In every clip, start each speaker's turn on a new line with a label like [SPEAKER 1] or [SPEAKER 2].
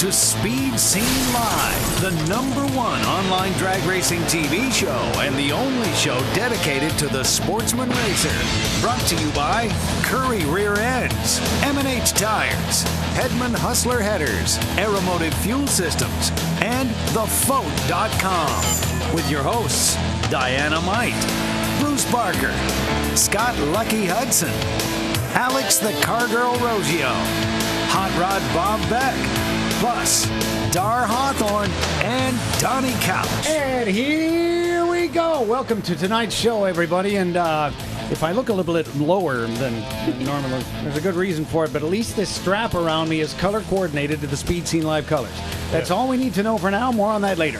[SPEAKER 1] to Speed Scene Live, the #1 online drag racing TV show and the only show dedicated to the sportsman racer. Brought to you by Curry Rear Ends, M&H Tires, Hedman Hustler Headers, Aeromotive Fuel Systems, and TheFote.com. With your hosts, Diana Might, Bruce Barker, Scott Lucky Hudson, Alex the Car Girl Rogio, Hot Rod Bob Beck, plus Dar Hawthorne and Donnie Couch.
[SPEAKER 2] And here we go. Welcome to tonight's show, everybody. And if I look a little bit lower than normal, there's a good reason for it, but at least this strap around me is color coordinated to the Speed Scene Live colors. That's all we need to know for now. More on that later.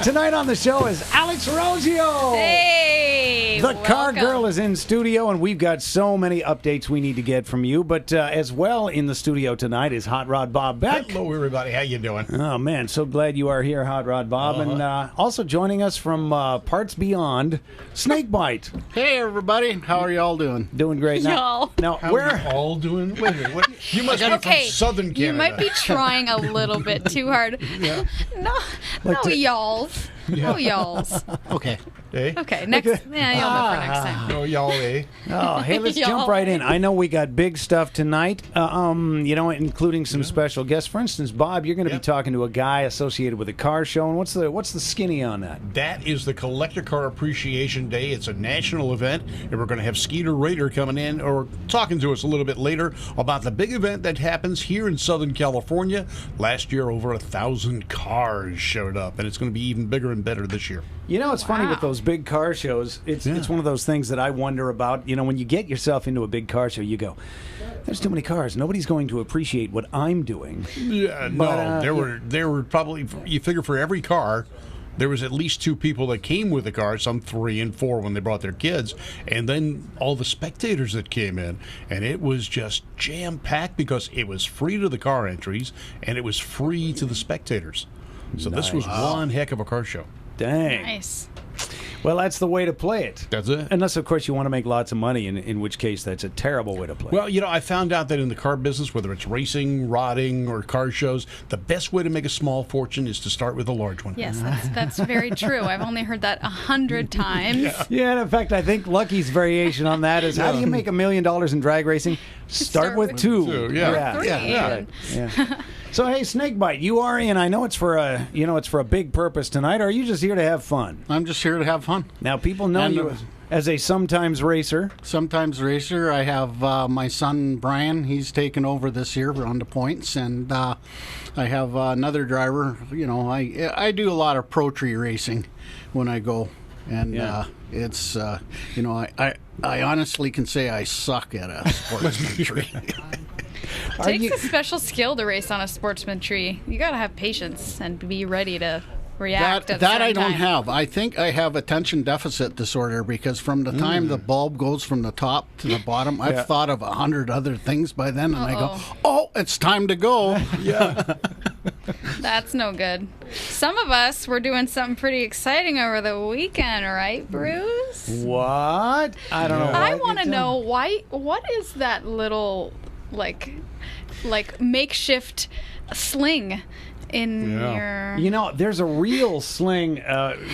[SPEAKER 2] Tonight on the show is Alex Rogio.
[SPEAKER 3] Hey!
[SPEAKER 2] The Car Girl is in studio, and we've got so many updates we need to get from you. But as well in the studio tonight is Hot Rod Bob Beck.
[SPEAKER 4] Hello, everybody. How you doing?
[SPEAKER 2] Oh, man. So glad you are here, Hot Rod Bob. And also joining us from Parts Beyond, Snakebite.
[SPEAKER 5] Hey, everybody. How are y'all doing?
[SPEAKER 2] Doing great.
[SPEAKER 3] Y'all.
[SPEAKER 2] Now
[SPEAKER 4] How
[SPEAKER 2] where...
[SPEAKER 4] are you all doing? Wait a minute. What? You must be
[SPEAKER 3] Okay,
[SPEAKER 4] from Southern Canada.
[SPEAKER 3] you might be trying a little bit too hard.
[SPEAKER 4] Yeah.
[SPEAKER 3] No, y'alls. No, y'alls.
[SPEAKER 5] Okay.
[SPEAKER 4] Eh?
[SPEAKER 3] Okay, next. Yeah, you'll know for next time.
[SPEAKER 4] No, y'all, eh?
[SPEAKER 2] Oh, hey, let's jump
[SPEAKER 3] Y'all.
[SPEAKER 2] right in. I know we got big stuff tonight, including some special guests. For instance, Bob, you're going to be talking to a guy associated with a car show. And what's the skinny on that?
[SPEAKER 4] That is the Collector Car Appreciation Day. It's a national event, and we're going to have Skeeter Rader coming in or talking to us a little bit later about the big event that happens here in Southern California. Last year, over 1,000 cars showed up, and it's going to be even bigger and better this year.
[SPEAKER 2] You know, it's funny with those big car shows. It's one of those things that I wonder about. You know, when you get yourself into a big car show, you go, there's too many cars. Nobody's going to appreciate what I'm doing.
[SPEAKER 4] Yeah,
[SPEAKER 2] But,
[SPEAKER 4] there were probably, you figure for every car, there was at least 2 people that came with the car, some 3 and 4 when they brought their kids, and then all the spectators that came in, and it was just jam-packed because it was free to the car entries, and it was free to the spectators. So this was one heck of a car show.
[SPEAKER 2] Dang.
[SPEAKER 3] Nice.
[SPEAKER 2] Well, that's the way to play it.
[SPEAKER 4] That's it.
[SPEAKER 2] Unless, of course, you want to make lots of money, in which case that's a terrible way to play.
[SPEAKER 4] Well, you know, I found out that in the car business, whether it's racing, rodding, or car shows, the best way to make a small fortune is to start with a large one.
[SPEAKER 3] Yes, that's very true. I've only heard that 100 times.
[SPEAKER 2] Yeah, and in fact, I think Lucky's variation on that is, how do you make $1 million in drag racing? Start with 2.
[SPEAKER 4] Two, yeah.
[SPEAKER 3] Or 3.
[SPEAKER 2] Yeah. So hey, Snakebite, you are in. I know it's for a big purpose tonight. Or are you just here to have fun?
[SPEAKER 5] I'm just here to have fun.
[SPEAKER 2] Now people know
[SPEAKER 5] And,
[SPEAKER 2] you as a sometimes racer.
[SPEAKER 5] Sometimes racer. I have my son, Brian. He's taken over this year on the points. And I have another driver. You know, I do a lot of pro tree racing when I go. And it's, I honestly can say I suck at a sportsman tree.
[SPEAKER 3] It takes a special skill to race on a sportsman tree. You got to have patience and be ready to react.
[SPEAKER 5] That I don't have. I think I have attention deficit disorder because from the time the bulb goes from the top to the bottom, I've thought of 100 other things by then, and I go, "Oh, it's time to go."
[SPEAKER 2] Yeah.
[SPEAKER 3] That's no good. Some of us were doing something pretty exciting over the weekend, right, Bruce?
[SPEAKER 2] What? I don't know.
[SPEAKER 3] I want to know what is that little like makeshift sling in your...
[SPEAKER 2] You know, there's a real sling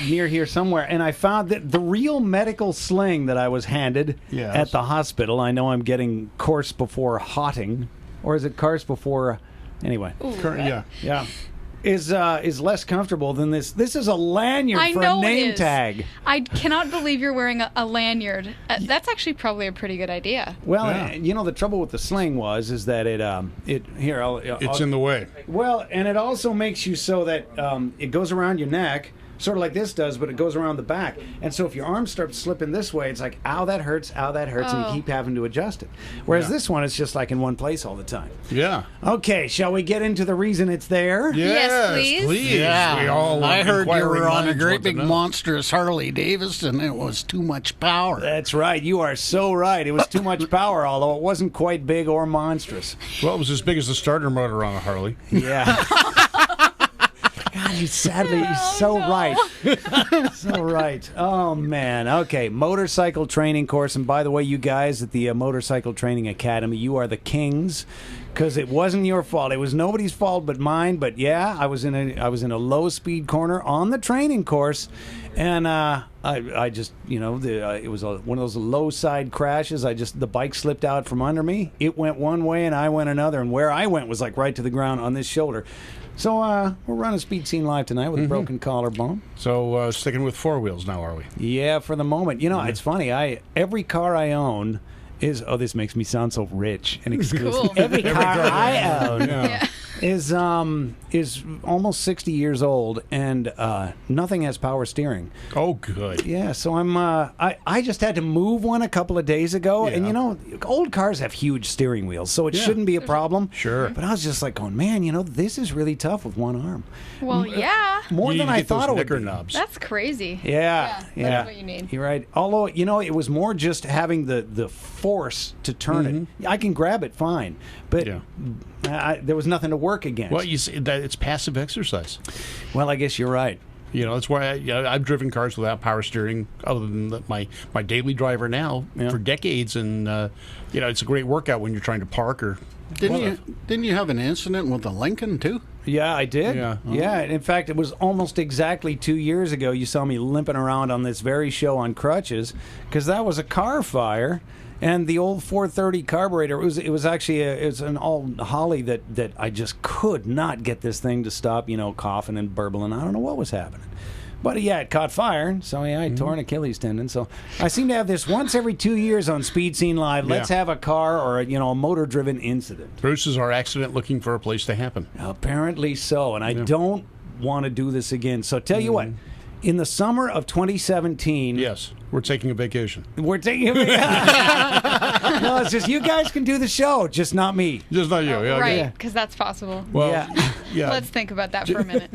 [SPEAKER 2] near here somewhere, and I found that the real medical sling that I was handed at the hospital, I know I'm getting course before hotting, or is it course before... Anyway. Yeah. Is less comfortable than this. This is a lanyard for a name tag.
[SPEAKER 3] I cannot believe you're wearing a lanyard. That's actually probably a pretty good idea.
[SPEAKER 2] Well, the trouble with the sling is that it's
[SPEAKER 4] in the way.
[SPEAKER 2] Well, and it also makes you so that it goes around your neck, sort of like this does, but it goes around the back. And so if your arm starts slipping this way, it's like, ow, that hurts, and you keep having to adjust it. Whereas this one is just like in one place all the time.
[SPEAKER 4] Yeah.
[SPEAKER 2] Okay, shall we get into the reason it's there?
[SPEAKER 3] Yes, please.
[SPEAKER 5] Yeah.
[SPEAKER 4] We all
[SPEAKER 5] I heard you were on a
[SPEAKER 4] minds
[SPEAKER 5] great
[SPEAKER 4] want to
[SPEAKER 5] big
[SPEAKER 4] know.
[SPEAKER 5] monstrous Harley Davidson, and it was too much power.
[SPEAKER 2] That's right. You are so right. It was too much power, although it wasn't quite big or monstrous.
[SPEAKER 4] Well, it was as big as the starter motor on a Harley.
[SPEAKER 2] Yeah. God, he's so right. So right. Oh, man. Okay, motorcycle training course. And by the way, you guys at the Motorcycle Training Academy, you are the kings. Because it wasn't your fault. It was nobody's fault but mine. But yeah, I was in a low speed corner on the training course, and I just, it was one of those low side crashes. The bike slipped out from under me. It went one way and I went another, and where I went was like right to the ground on this shoulder. So we're running Speed Scene Live tonight with a broken collarbone.
[SPEAKER 4] So sticking with four wheels now, are we?
[SPEAKER 2] Yeah, for the moment. It's funny. Every car I own is, this makes me sound so rich and exclusive.
[SPEAKER 3] Cool.
[SPEAKER 2] Every car I own is almost 60 years old, and nothing has power steering.
[SPEAKER 4] Oh, good.
[SPEAKER 2] Yeah, so I just had to move one a couple of days ago, and old cars have huge steering wheels, so it shouldn't be a problem.
[SPEAKER 4] Sure.
[SPEAKER 2] But I was just like going, man, this is really tough with one arm.
[SPEAKER 3] Well, yeah.
[SPEAKER 2] More than I thought it would be.
[SPEAKER 4] Knobs.
[SPEAKER 3] That's crazy.
[SPEAKER 2] Yeah.
[SPEAKER 3] That's what you need.
[SPEAKER 2] You're right. Although, it was more just having the force to turn it. I can grab it fine, but there was nothing to work against.
[SPEAKER 4] Well, you see, that it's passive exercise.
[SPEAKER 2] Well, I guess you're right.
[SPEAKER 4] That's why I've driven cars without power steering, other than my daily driver now for decades, and it's a great workout when you're trying to park or.
[SPEAKER 5] Didn't you have an incident with the Lincoln too?
[SPEAKER 2] Yeah, I did.
[SPEAKER 4] Yeah.
[SPEAKER 2] In fact, it was almost exactly 2 years ago. You saw me limping around on this very show on crutches because that was a car fire. And the old 430 carburetor, it was actually an old Holly that I just could not get this thing to stop, coughing and burbling. I don't know what was happening. But it caught fire, so I tore an Achilles tendon. So I seem to have this once every 2 years on Speed Scene Live. Let's have a car or a motor-driven incident.
[SPEAKER 4] Bruce is our accident looking for a place to happen.
[SPEAKER 2] Apparently so, and I don't want to do this again. So tell you what. In the summer of 2017...
[SPEAKER 4] Yes, we're taking a vacation.
[SPEAKER 2] We're taking a vacation. No, it's just you guys can do the show, just not me.
[SPEAKER 4] Just not you.
[SPEAKER 3] Right, because that's possible.
[SPEAKER 4] Well,
[SPEAKER 3] Let's think about that for a minute.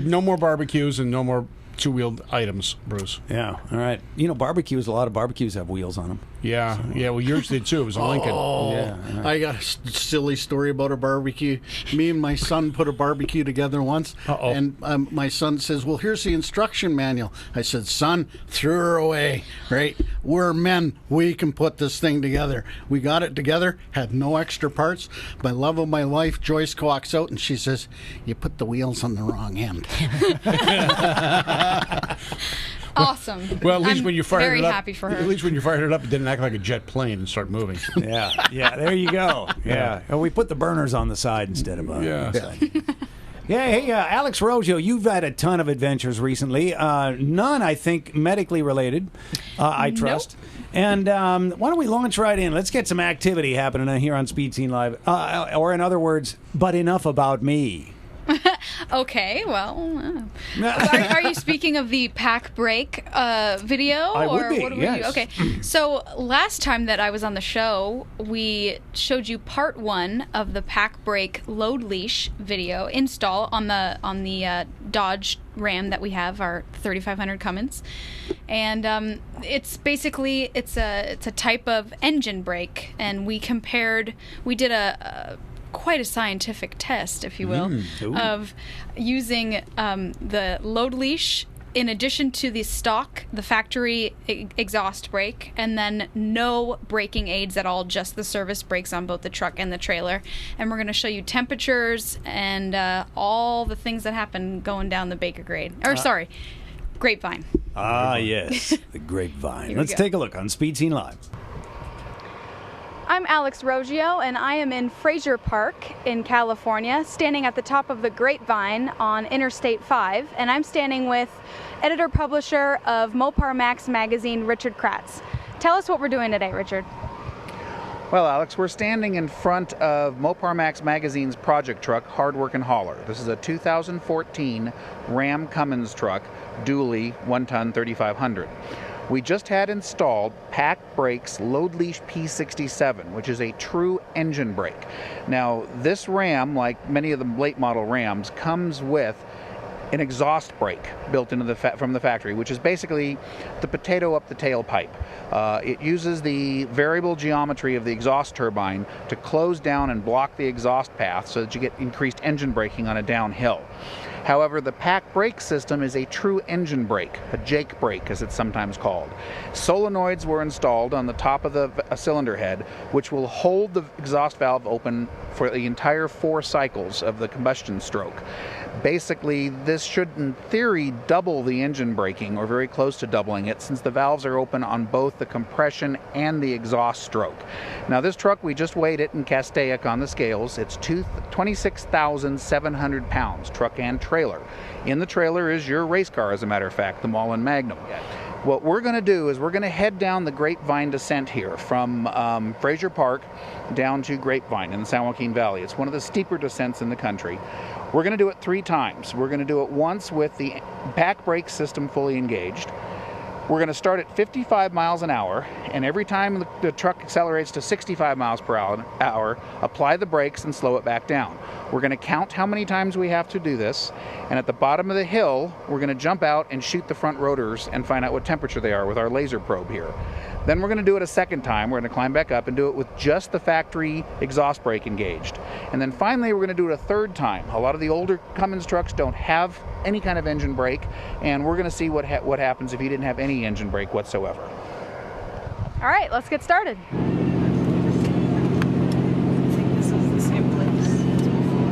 [SPEAKER 4] No more barbecues and no more two-wheeled items, Bruce.
[SPEAKER 2] Yeah, all right. A lot of barbecues have wheels on them.
[SPEAKER 4] Yeah, well, yours did too. It was a Lincoln.
[SPEAKER 2] Yeah, right.
[SPEAKER 5] I got a silly story about a barbecue. Me and my son put a barbecue together once, and my son says, well, here's the instruction manual. I said, son, throw her away, right? We're men. We can put this thing together. We got it together, had no extra parts. My love of my life, Joyce, walks out, and she says, you put the wheels on the wrong end.
[SPEAKER 3] Awesome.
[SPEAKER 4] Well, at least when you fired
[SPEAKER 3] very
[SPEAKER 4] it up,
[SPEAKER 3] happy for her.
[SPEAKER 4] At least when you fired it up, it didn't act like a jet plane and start moving.
[SPEAKER 2] Yeah. There you go. Yeah. And we put the burners on the side instead of on the side. Yeah, hey, Alex Roggio, you've had a ton of adventures recently. None, I think, medically related, I trust. Nope. And why don't we launch right in? Let's get some activity happening here on Speed Scene Live. Or in other words, but enough about me.
[SPEAKER 3] Okay, well, are you speaking of the Packbreak video?
[SPEAKER 2] I would be,
[SPEAKER 3] what do
[SPEAKER 2] yes.
[SPEAKER 3] we do? Okay, so last time that I was on the show, we showed you part 1 of the Packbreak load leash video install on the Dodge Ram that we have, our 3500 Cummins, and it's basically it's a type of engine brake, and we did a quite a scientific test, if you will, of using the load leash in addition to the factory exhaust brake, and then no braking aids at all, just the service brakes on both the truck and the trailer. And we're going to show you temperatures and all the things that happen going down the Baker grade. Grapevine.
[SPEAKER 2] Yes, the grapevine. Let's take a look on Speed Scene Live.
[SPEAKER 3] I'm Alex Roggio, and I am in Fraser Park in California, standing at the top of the Grapevine on Interstate 5, and I'm standing with editor-publisher of Mopar Max magazine, Richard Kratz. Tell us what we're doing today, Richard.
[SPEAKER 6] Well, Alex, we're standing in front of Mopar Max magazine's project truck, Hard Workin' Hauler. This is a 2014 Ram Cummins truck, dually 1-ton 3500. We just had installed Packbreak's Load Leash P67, which is a true engine brake. Now, this Ram, like many of the late model Rams, comes with an exhaust brake built into from the factory, which is basically the potato up the tailpipe. It uses the variable geometry of the exhaust turbine to close down and block the exhaust path so that you get increased engine braking on a downhill. However, the Packbreak system is a true engine brake, a Jake brake as it's sometimes called. Solenoids were installed on the top of the cylinder head, which will hold the exhaust valve open for the entire 4 cycles of the combustion stroke. Basically, this should, in theory, double the engine braking, or very close to doubling it, since the valves are open on both the compression and the exhaust stroke. Now, this truck, we just weighed it in Castaic on the scales. It's 26,700 pounds, truck and trailer. In the trailer is your race car, as a matter of fact, the Mullen Magnum. What we're going to do is we're going to head down the Grapevine descent here from Fraser Park down to Grapevine in the San Joaquin Valley. It's one of the steeper descents in the country. We're going to do it 3 times. We're going to do it once with the Packbreak system fully engaged. We're going to start at 55 miles an hour, and every time the truck accelerates to 65 miles per hour, apply the brakes and slow it back down. We're going to count how many times we have to do this, and at the bottom of the hill, we're going to jump out and shoot the front rotors and find out what temperature they are with our laser probe here. Then we're going to do it a second time. We're going to climb back up and do it with just the factory exhaust brake engaged. And then finally, we're going to do it a third time. A lot of the older Cummins trucks don't have any kind of engine brake, and we're going to see what happens if you didn't have any engine brake whatsoever.
[SPEAKER 3] All right, let's get started.
[SPEAKER 7] I think this is the same place as before.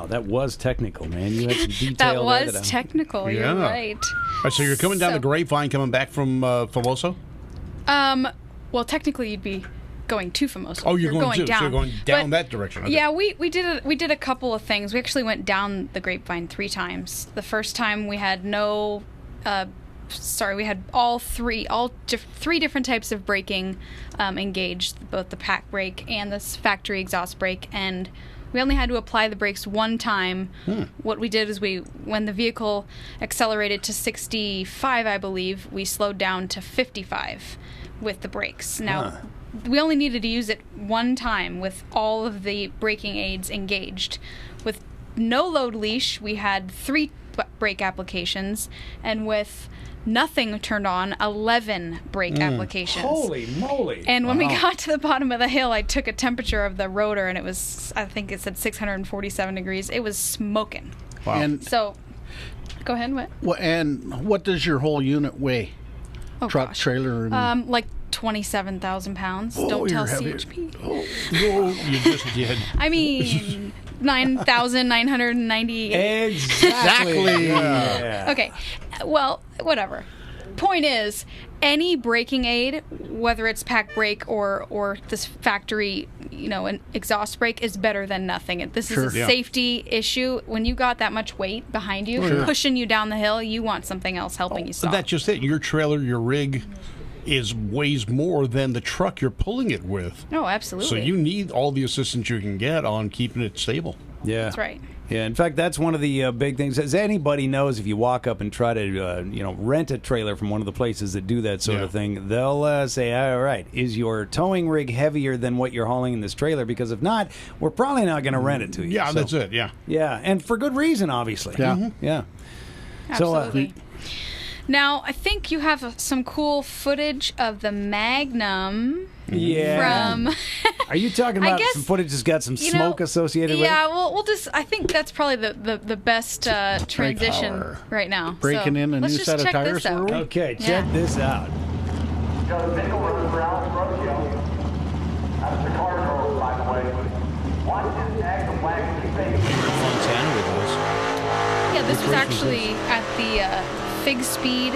[SPEAKER 2] That was technical, man. You had some detail.
[SPEAKER 3] That was technical.
[SPEAKER 4] Yeah.
[SPEAKER 3] You're right.
[SPEAKER 4] All right, so you're coming down the Grapevine, coming back from Famoso?
[SPEAKER 3] Well, technically, you'd be going to Famoso.
[SPEAKER 4] Oh, you're going
[SPEAKER 3] down.
[SPEAKER 4] So you're going down that direction. Okay.
[SPEAKER 3] Yeah, we did a couple of things. We actually went down the Grapevine 3 times. The first time we had we had all three different types of braking engaged, both the Packbreak and this factory exhaust brake, and we only had to apply the brakes 1 time. What we did is when the vehicle accelerated to 65, I believe, we slowed down to 55 with the brakes. Now, we only needed to use it 1 time with all of the braking aids engaged. With no load leash, we had 3 brake applications, and with nothing turned on, 11 brake applications.
[SPEAKER 2] Holy moly.
[SPEAKER 3] And when we got to the bottom of the hill, I took a temperature of the rotor, and it was, I think it said 647 degrees. It was smoking.
[SPEAKER 4] Wow.
[SPEAKER 5] And
[SPEAKER 3] So, go ahead, what?
[SPEAKER 5] and what does your whole unit weigh?
[SPEAKER 3] Oh,
[SPEAKER 5] Truck,
[SPEAKER 3] gosh.
[SPEAKER 5] trailer, and
[SPEAKER 3] Like 27,000 pounds.
[SPEAKER 5] Oh,
[SPEAKER 3] Don't tell
[SPEAKER 5] you're heavy.
[SPEAKER 3] CHP.
[SPEAKER 4] You just did.
[SPEAKER 3] I mean, 9,998.
[SPEAKER 2] Exactly.
[SPEAKER 4] Yeah.
[SPEAKER 3] Okay, well, whatever. Point is, any braking aid, whether it's Packbreak or this factory, an exhaust brake, is better than nothing. This is a safety issue. When you got that much weight behind you, pushing you down the hill, you want something else helping you stop.
[SPEAKER 4] That's just it. Your trailer, your rig weighs more than the truck you're pulling it with.
[SPEAKER 3] Oh, absolutely.
[SPEAKER 4] So you need all the assistance you can get on keeping it stable.
[SPEAKER 2] Yeah.
[SPEAKER 3] That's right.
[SPEAKER 2] Yeah, in fact, that's one of the big things. As anybody knows, if you walk up and try to, rent a trailer from one of the places that do that sort of thing, they'll say, all right, is your towing rig heavier than what you're hauling in this trailer? Because if not, we're probably not going to rent it to you.
[SPEAKER 4] Yeah,
[SPEAKER 2] So,
[SPEAKER 4] that's it, yeah.
[SPEAKER 2] Yeah, and for good reason, obviously.
[SPEAKER 5] Yeah.
[SPEAKER 2] Yeah.
[SPEAKER 3] Absolutely. Now, I think you have some cool footage of the Magnum.
[SPEAKER 2] Yeah.
[SPEAKER 3] From
[SPEAKER 2] Are you talking about
[SPEAKER 3] guess,
[SPEAKER 2] some footage that's got some smoke associated with it?
[SPEAKER 3] Yeah, well, we'll just. I think that's probably the best transition right now.
[SPEAKER 5] breaking in a
[SPEAKER 3] let's
[SPEAKER 5] new
[SPEAKER 3] just
[SPEAKER 5] set of
[SPEAKER 3] check
[SPEAKER 5] tires
[SPEAKER 3] this out.
[SPEAKER 5] for a week?
[SPEAKER 2] Okay, check this out.
[SPEAKER 8] The vehicle was around Rodeo. That's the car door, by the way. Watch this Magnum wagon space.
[SPEAKER 4] Montana with us.
[SPEAKER 3] Yeah, this was actually at the Fig Speed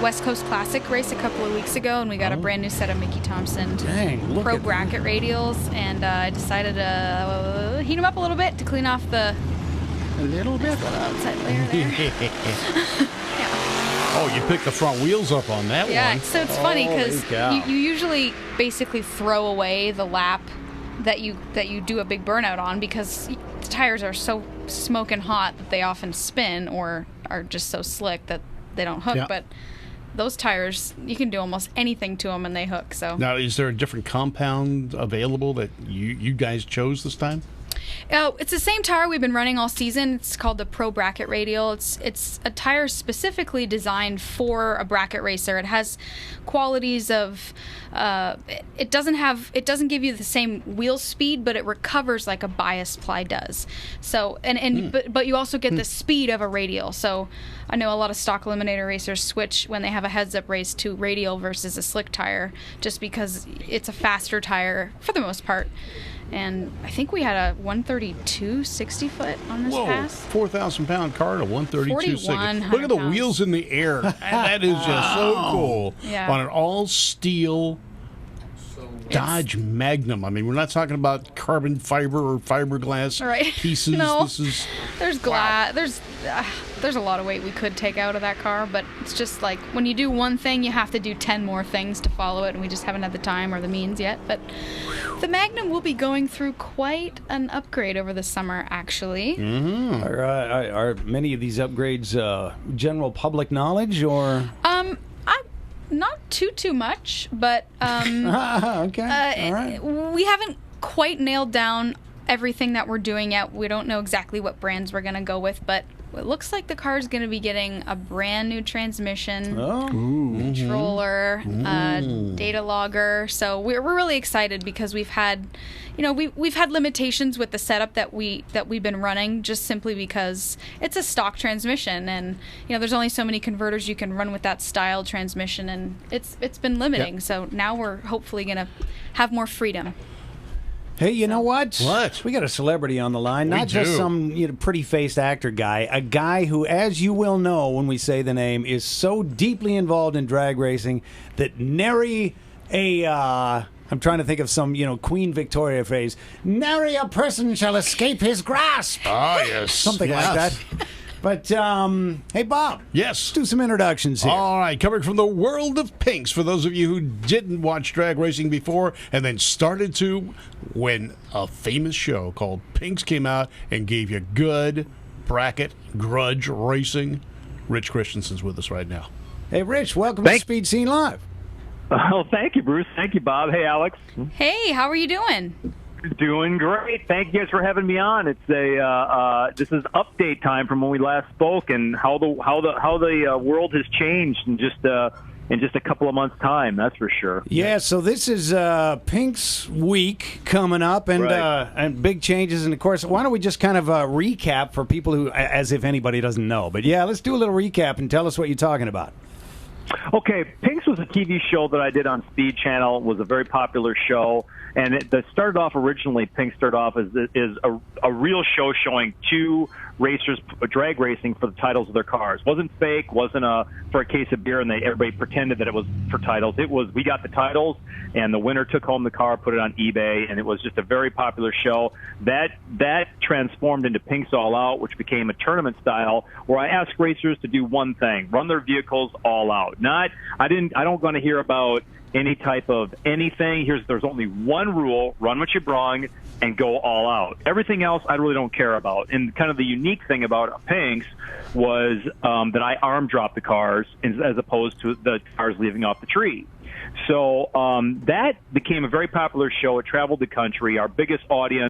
[SPEAKER 3] West Coast Classic race a couple of weeks ago, and we got a brand new set of Mickey Thompson
[SPEAKER 2] Dang, look
[SPEAKER 3] Pro
[SPEAKER 2] at
[SPEAKER 3] bracket radials, and I decided to heat them up a little bit to clean off the
[SPEAKER 5] A little bit.
[SPEAKER 3] outside layer there.
[SPEAKER 4] Oh, you picked the front wheels up on that
[SPEAKER 3] Yeah,
[SPEAKER 4] one.
[SPEAKER 3] so it's funny because
[SPEAKER 2] Holy cow.
[SPEAKER 3] you usually basically throw away the lap that you do a big burnout on because the tires are so smoking hot that they often spin or are just so slick that they don't hook.
[SPEAKER 5] Yeah.
[SPEAKER 3] But those tires, you can do almost anything to them and they hook. So
[SPEAKER 4] now, is there a different compound available that you guys chose this time?
[SPEAKER 3] It's the same tire we've been running all season. It's called the Pro Bracket Radial. It's a tire specifically designed for a bracket racer. It has qualities of it doesn't give you the same wheel speed, but it recovers like a bias ply does. So but you also get the speed of a radial. So I know a lot of stock eliminator racers switch when they have a heads-up race to radial versus a slick tire, just because it's a faster tire for the most part. And I think we had a 132 60 foot on this pass.
[SPEAKER 4] 4,000-pound car to 132 60. Look at the
[SPEAKER 3] pounds.
[SPEAKER 4] wheels in the air. That is just so cool.
[SPEAKER 3] Yeah.
[SPEAKER 4] On an all-steel Dodge Magnum. I mean, we're not talking about carbon fiber or fiberglass pieces.
[SPEAKER 3] No.
[SPEAKER 4] This is
[SPEAKER 3] there's glass. There's a lot of weight we could take out of that car, but it's just like when you do one thing, you have to do 10 more things to follow it, and we just haven't had the time or the means yet. But the Magnum will be going through quite an upgrade over the summer, actually.
[SPEAKER 2] Mm-hmm. Are many of these upgrades general public knowledge, or?
[SPEAKER 3] Not too much, but
[SPEAKER 2] okay. All right.
[SPEAKER 3] We haven't quite nailed down everything that we're doing yet. We don't know exactly what brands we're going to go with, but it looks like the car is going to be getting a brand new transmission, controller, data logger. So we're really excited because we've had limitations with the setup that we've been running, just simply because it's a stock transmission, and there's only so many converters you can run with that style transmission, and it's been limiting. Yep. So now we're hopefully going to have more freedom.
[SPEAKER 2] Hey, you know what?
[SPEAKER 4] What?
[SPEAKER 2] We got a celebrity on the line. Not
[SPEAKER 4] do.
[SPEAKER 2] just some pretty-faced actor guy. A guy who, as you will know when we say the name, is so deeply involved in drag racing that nary a... I'm trying to think of some, Queen Victoria phrase. Nary a person shall escape his grasp.
[SPEAKER 4] Ah, yes.
[SPEAKER 2] Something like that. But, hey, Bob.
[SPEAKER 4] Yes.
[SPEAKER 2] Let's do some introductions here.
[SPEAKER 4] All right, coming from the world of Pinks, for those of you who didn't watch drag racing before and then started to when a famous show called Pinks came out and gave you good bracket grudge racing, Rich Christensen's with us right now.
[SPEAKER 2] Hey, Rich, welcome to Speed Scene Live.
[SPEAKER 9] Oh, thank you, Bruce. Thank you, Bob. Hey, Alex.
[SPEAKER 3] Hey, how are you doing?
[SPEAKER 9] Doing great. Thank you guys for having me on. It's this is update time from when we last spoke, and how the world has changed in just a couple of months' time. That's for sure.
[SPEAKER 2] Yeah. So this is Pink's week coming up, and big changes. And of course, why don't we just kind of recap for people who, as if anybody doesn't know. But yeah, let's do a little recap and tell us what you're talking about.
[SPEAKER 9] Okay, Pinks was a TV show that I did on Speed Channel. It was a very popular show, and it started off originally. Pinks started off as a real show showing two racers drag racing for the titles of their cars. Wasn't fake, wasn't for a case of beer, and everybody pretended that it was for titles. It was, we got the titles, and the winner took home the car, put it on eBay, and it was just a very popular show. That transformed into Pinks All Out, which became a tournament style, where I asked racers to do one thing: run their vehicles all out. I don't want to hear about any type of anything. There's only one rule: run what you brung and go all out. Everything else I really don't care about. And kind of the unique thing about Pinks was that I arm dropped the cars as opposed to the cars leaving off the tree. So that became a very popular show. It traveled the country. Our biggest audience